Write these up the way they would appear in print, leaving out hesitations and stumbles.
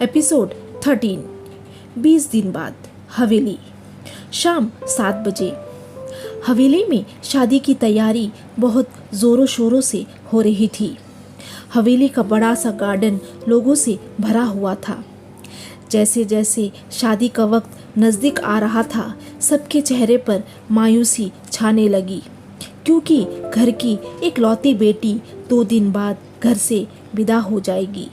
Episode 13। 20 दिन बाद हवेली। शाम 7 बजे। हवेली में शादी की तैयारी बहुत ज़ोरों शोरों से हो रही थी। हवेली का बड़ा सा गार्डन लोगों से भरा हुआ था। जैसे जैसे शादी का वक्त नज़दीक आ रहा था, सबके चेहरे पर मायूसी छाने लगी, क्योंकि घर की एक लौती बेटी 2 दिन बाद घर से विदा हो जाएगी।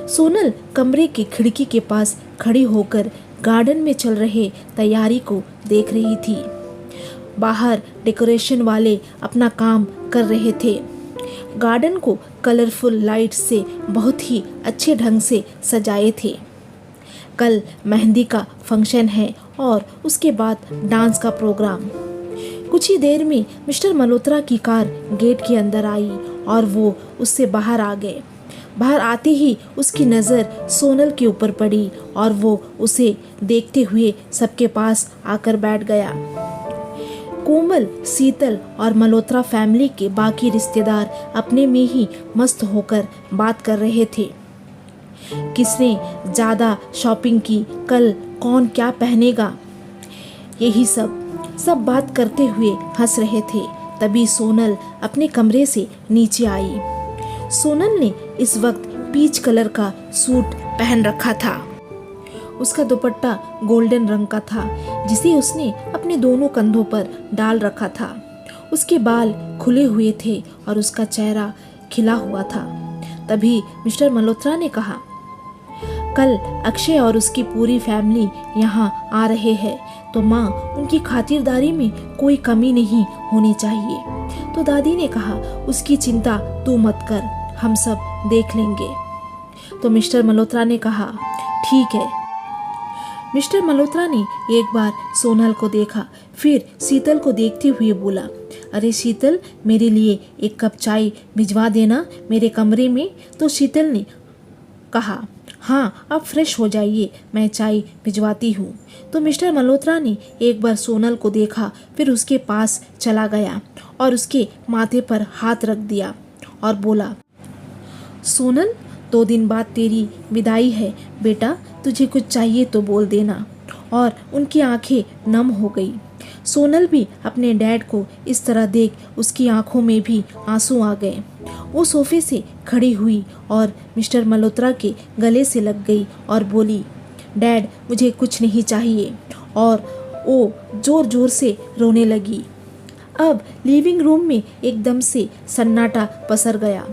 सोनल कमरे की खिड़की के पास खड़ी होकर गार्डन में चल रहे तैयारी को देख रही थी। बाहर डेकोरेशन वाले अपना काम कर रहे थे। गार्डन को कलरफुल लाइट से बहुत ही अच्छे ढंग से सजाए थे। कल मेहंदी का फंक्शन है और उसके बाद डांस का प्रोग्राम। कुछ ही देर में मिस्टर मल्होत्रा की कार गेट के अंदर आई और वो उससे बाहर आ गए। बाहर आते ही उसकी नज़र सोनल के ऊपर पड़ी और वो उसे देखते हुए सबके पास आकर बैठ गया। कोमल, शीतल और मल्होत्रा फैमिली के बाकी रिश्तेदार अपने में ही मस्त होकर बात कर रहे थे। किसने ज़्यादा शॉपिंग की, कल कौन क्या पहनेगा, यही सब बात करते हुए हंस रहे थे। तभी सोनल अपने कमरे से नीचे आई। सोनल ने इस वक्त पीच कलर का सूट पहन रखा था। उसका दुपट्टा गोल्डन रंग का था, जिसे उसने अपने दोनों कंधों पर डाल रखा था। उसके बाल खुले हुए थे और उसका चेहरा खिला हुआ था। तभी मिस्टर मल्होत्रा ने कहा, कल अक्षय और उसकी पूरी फैमिली यहाँ आ रहे हैं, तो माँ, उनकी खातिरदारी में कोई कमी नहीं होनी चाहिए। तो दादी ने कहा, उसकी चिंता तू मत कर, हम सब देख लेंगे। तो मिस्टर मल्होत्रा ने कहा, ठीक है। मिस्टर मल्होत्रा ने एक बार सोनल को देखा, फिर शीतल को देखते हुए बोला, अरे शीतल, मेरे लिए एक कप चाय भिजवा देना मेरे कमरे में। तो शीतल ने कहा, हाँ, आप फ्रेश हो जाइए, मैं चाय भिजवाती हूँ। तो मिस्टर मल्होत्रा ने एक बार सोनल को देखा, फिर उसके पास चला गया और उसके माथे पर हाथ रख दिया और बोला, सोनल, 2 दिन बाद तेरी विदाई है बेटा, तुझे कुछ चाहिए तो बोल देना। और उनकी आंखें नम हो गई। सोनल भी अपने डैड को इस तरह देख उसकी आंखों में भी आंसू आ गए। वो सोफे से खड़ी हुई और मिस्टर मल्होत्रा के गले से लग गई और बोली, डैड, मुझे कुछ नहीं चाहिए। और वो ज़ोर ज़ोर से रोने लगी। अब लिविंग रूम में एकदम से सन्नाटा पसर गया।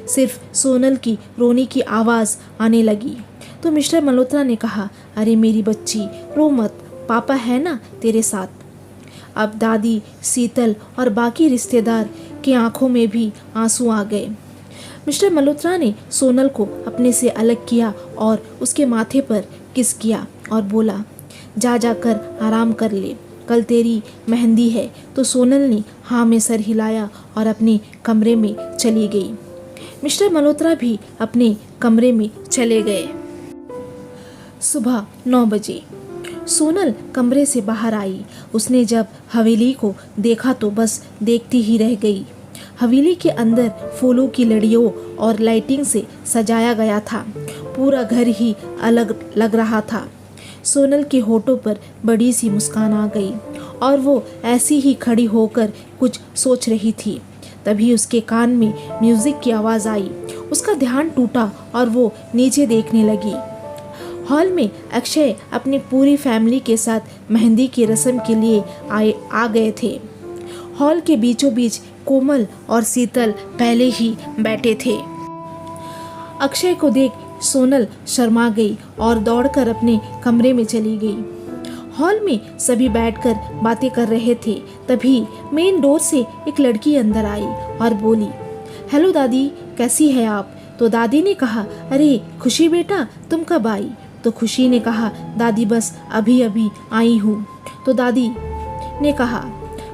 सिर्फ सोनल की रोने की आवाज़ आने लगी। तो मिस्टर मल्होत्रा ने कहा, अरे मेरी बच्ची, रो मत, पापा है ना तेरे साथ। अब दादी, शीतल और बाकी रिश्तेदार की आंखों में भी आंसू आ गए। मिस्टर मल्होत्रा ने सोनल को अपने से अलग किया और उसके माथे पर किस किया और बोला, जाकर आराम कर ले, कल तेरी मेहंदी है। तो सोनल ने हाँ में सर हिलाया और अपने कमरे में चली गई। मिस्टर मल्होत्रा भी अपने कमरे में चले गए। सुबह 9 बजे सोनल कमरे से बाहर आई। उसने जब हवेली को देखा तो बस देखती ही रह गई। हवेली के अंदर फूलों की लड़ियों और लाइटिंग से सजाया गया था। पूरा घर ही अलग लग रहा था। सोनल के होठों पर बड़ी सी मुस्कान आ गई और वो ऐसी ही खड़ी होकर कुछ सोच रही थी। तभी उसके कान में म्यूजिक की आवाज़ आई। उसका ध्यान टूटा और वो नीचे देखने लगी। हॉल में अक्षय अपनी पूरी फैमिली के साथ मेहंदी की रस्म के लिए आ गए थे। हॉल के बीचों बीच कोमल और शीतल पहले ही बैठे थे। अक्षय को देख सोनल शर्मा गई और दौड़कर अपने कमरे में चली गई। हॉल में सभी बैठकर बातें कर रहे थे। तभी मेन डोर से एक लड़की अंदर आई और बोली, हेलो दादी, कैसी है आप। तो दादी ने कहा, अरे खुशी बेटा, तुम कब आई। तो खुशी ने कहा, दादी बस अभी अभी आई हूँ। तो दादी ने कहा,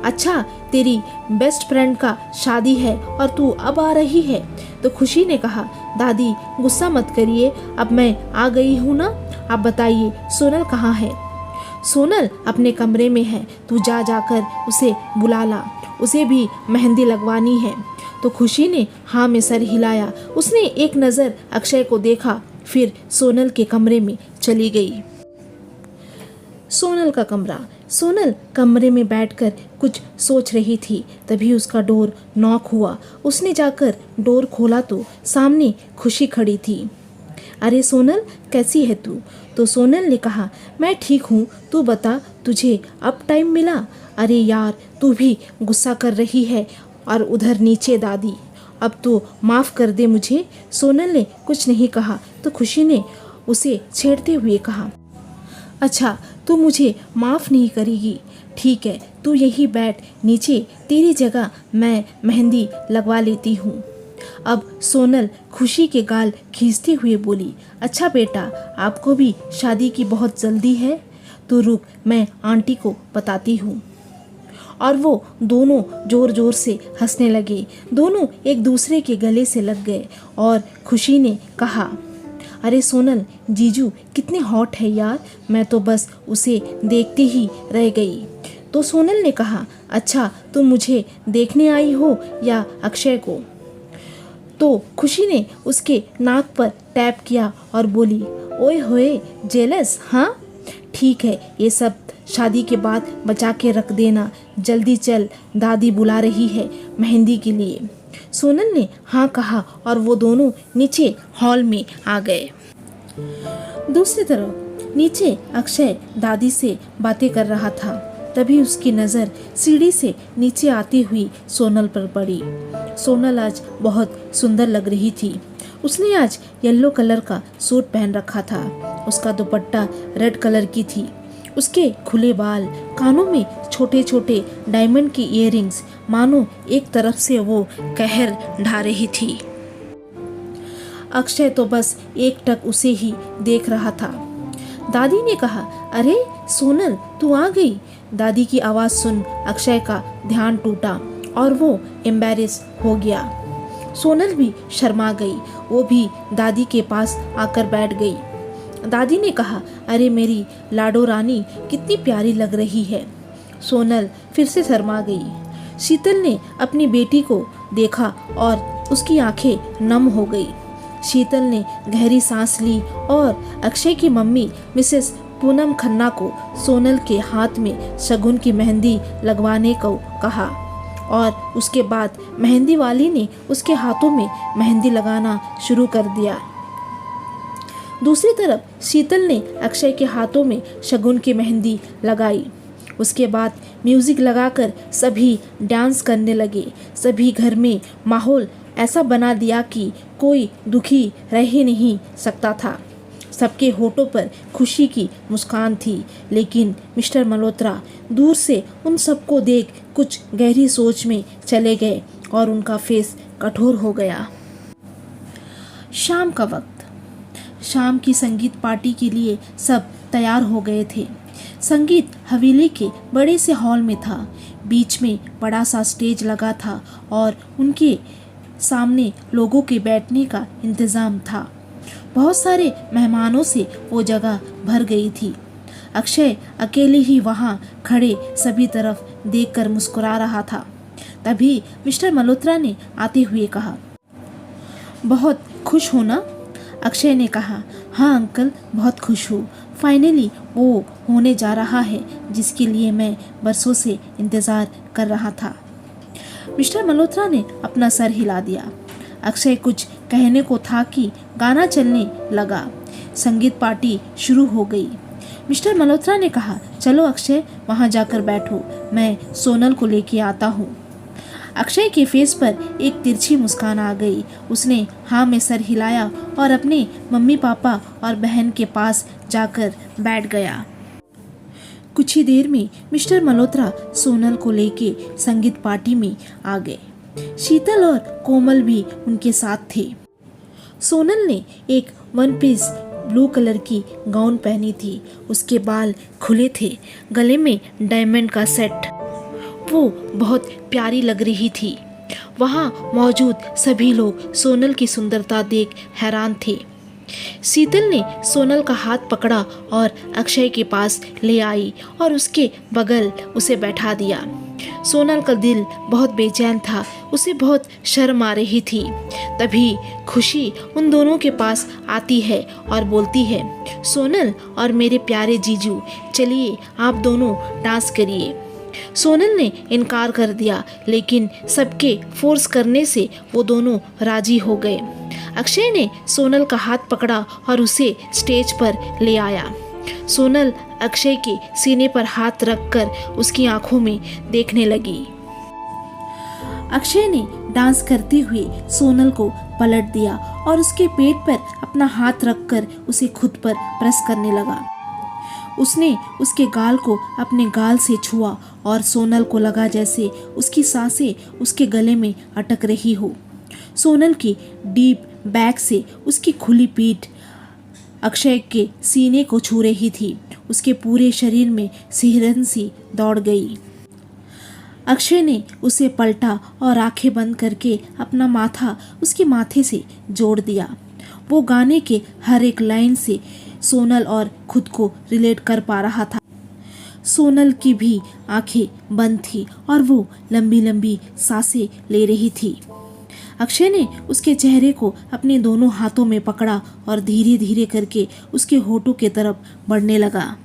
अच्छा, तेरी बेस्ट फ्रेंड का शादी है और तू अब आ रही है। तो खुशी ने कहा, दादी गुस्सा मत करिए, अब मैं आ गई हूँ ना। आप बताइए सोनल कहाँ है। सोनल अपने कमरे में है, तू जाकर उसे बुला ला, उसे भी मेहंदी लगवानी है। तो खुशी ने हाँ में सर हिलाया। उसने एक नज़र अक्षय को देखा फिर सोनल के कमरे में चली गई। सोनल का कमरा। सोनल कमरे में बैठकर कुछ सोच रही थी, तभी उसका डोर नॉक हुआ। उसने जाकर डोर खोला तो सामने खुशी खड़ी थी। अरे सोनल, कैसी है तू? तो सोनल ने कहा, मैं ठीक हूँ, तू बता, तुझे अब टाइम मिला? अरे यार, तू भी गुस्सा कर रही है, और उधर नीचे दादी। अब तो माफ़ कर दे मुझे। सोनल ने कुछ नहीं कहा तो खुशी ने उसे छेड़ते हुए कहा, अच्छा, तू मुझे माफ़ नहीं करेगी? ठीक है, तू यही बैठ नीचे, तेरी जगह मैं मेहंदी लगवा लेती हूँ। अब सोनल खुशी के गाल खींचते हुए बोली, अच्छा बेटा, आपको भी शादी की बहुत जल्दी है? तो रुक, मैं आंटी को बताती हूँ। और वो दोनों जोर जोर से हंसने लगे। दोनों एक दूसरे के गले से लग गए और खुशी ने कहा, अरे सोनल, जीजू कितने हॉट है यार, मैं तो बस उसे देखती ही रह गई। तो सोनल ने कहा, अच्छा, तुम मुझे देखने आई हो या अक्षय को? तो खुशी ने उसके नाक पर टैप किया और बोली, ओए होए, जेलस? हाँ ठीक है, ये सब शादी के बाद बचा के रख देना। जल्दी चल, दादी बुला रही है मेहंदी के लिए। सोनल ने हाँ कहा और वो दोनों नीचे हॉल में आ गए। दूसरी तरफ नीचे अक्षय दादी से बातें कर रहा था। तभी उसकी नज़र सीढ़ी से नीचे आती हुई सोनल पर पड़ी। सोनल आज बहुत सुंदर लग रही थी। उसने आज येलो कलर का सूट पहन रखा था। उसका दुपट्टा रेड कलर की थी। उसके खुले बाल, कानों में छोटे छोटे डायमंड की इयररिंग्स, मानो एक तरफ से वो कहर ढा रही थी। अक्षय तो बस एकटक उसे ही देख रहा था। दादी ने कहा, अरे सोनल, तू आ गई। दादी की आवाज़ सुन अक्षय का ध्यान टूटा और वो एम्बैरेस हो गया। सोनल भी शर्मा गई। वो भी दादी के पास आकर बैठ गई। दादी ने कहा, अरे मेरी लाडो रानी, कितनी प्यारी लग रही है। सोनल फिर से शर्मा गई। शीतल ने अपनी बेटी को देखा और उसकी आंखें नम हो गई। शीतल ने गहरी सांस ली और अक्षय की मम्मी मिसेस पूनम खन्ना को सोनल के हाथ में शगुन की मेहंदी लगवाने को कहा और उसके बाद मेहंदी वाली ने उसके हाथों में मेहंदी लगाना शुरू कर दिया। दूसरी तरफ शीतल ने अक्षय के हाथों में शगुन की मेहंदी लगाई। उसके बाद म्यूजिक लगाकर सभी डांस करने लगे। सभी घर में माहौल ऐसा बना दिया कि कोई दुखी रह ही नहीं सकता था। सबके होठों पर खुशी की मुस्कान थी, लेकिन मिस्टर मल्होत्रा दूर से उन सबको देख कुछ गहरी सोच में चले गए और उनका फेस कठोर हो गया। शाम का वक्त। शाम की संगीत पार्टी के लिए सब तैयार हो गए थे। संगीत हवेली के बड़े से हॉल में था। बीच में बड़ा सा स्टेज लगा था और उनके सामने लोगों के बैठने का इंतज़ाम था। बहुत सारे मेहमानों से वो जगह भर गई थी। अक्षय अकेले ही वहाँ खड़े सभी तरफ देखकर मुस्कुरा रहा था। तभी मिस्टर मल्होत्रा ने आते हुए कहा, बहुत खुश हो ना? अक्षय ने कहा, हाँ अंकल, बहुत खुश हूँ। फाइनली वो होने जा रहा है जिसके लिए मैं बरसों से इंतज़ार कर रहा था। मिस्टर मल्होत्रा ने अपना सर हिला दिया। अक्षय कुछ कहने को था कि गाना चलने लगा। संगीत पार्टी शुरू हो गई। मिस्टर मल्होत्रा ने कहा, चलो अक्षय, वहाँ जाकर बैठो, मैं सोनल को लेके आता हूँ। अक्षय के फेस पर एक तिरछी मुस्कान आ गई। उसने हाँ में सर हिलाया और अपने मम्मी पापा और बहन के पास जाकर बैठ गया। कुछ ही देर में मिस्टर मल्होत्रा सोनल को लेके संगीत पार्टी में आ गए। शीतल और कोमल भी उनके साथ थे। सोनल ने एक वन पीस ब्लू कलर की गाउन पहनी थी। उसके बाल खुले थे, गले में डायमंड का सेट। वो बहुत प्यारी लग रही थी। वहाँ मौजूद सभी लोग सोनल की सुंदरता देख हैरान थे। शीतल ने सोनल का हाथ पकड़ा और अक्षय के पास ले आई और उसके बगल उसे बैठा दिया। सोनल का दिल बहुत बेचैन था, उसे बहुत शर्म आ रही थी। तभी खुशी उन दोनों के पास आती है और बोलती है, सोनल और मेरे प्यारे जीजू, चलिए आप दोनों डांस करिए। सोनल ने इनकार कर दिया, लेकिन सबके फोर्स करने से वो दोनों राजी हो गए। अक्षय ने सोनल का हाथ पकड़ा और उसे स्टेज पर ले आया। सोनल अक्षय के सीने पर हाथ रखकर उसकी आंखों में देखने लगी। अक्षय ने डांस करते हुए सोनल को पलट दिया और उसके पेट पर अपना हाथ रखकर उसे खुद पर प्रेस करने लगा। उसने उसके गाल को अपने गाल से छुआ और सोनल को लगा जैसे उसकी सांसें उसके गले में अटक रही हो। सोनल की डीप बैक से उसकी खुली पीठ अक्षय के सीने को छू रही थी। उसके पूरे शरीर में सिहरन सी दौड़ गई। अक्षय ने उसे पलटा और आंखें बंद करके अपना माथा उसके माथे से जोड़ दिया। वो गाने के हर एक लाइन से सोनल और खुद को रिलेट कर पा रहा था। सोनल की भी आंखें बंद थी और वो लंबी लंबी सांसें ले रही थी। अक्षय ने उसके चेहरे को अपने दोनों हाथों में पकड़ा और धीरे धीरे करके उसके होठों की तरफ बढ़ने लगा।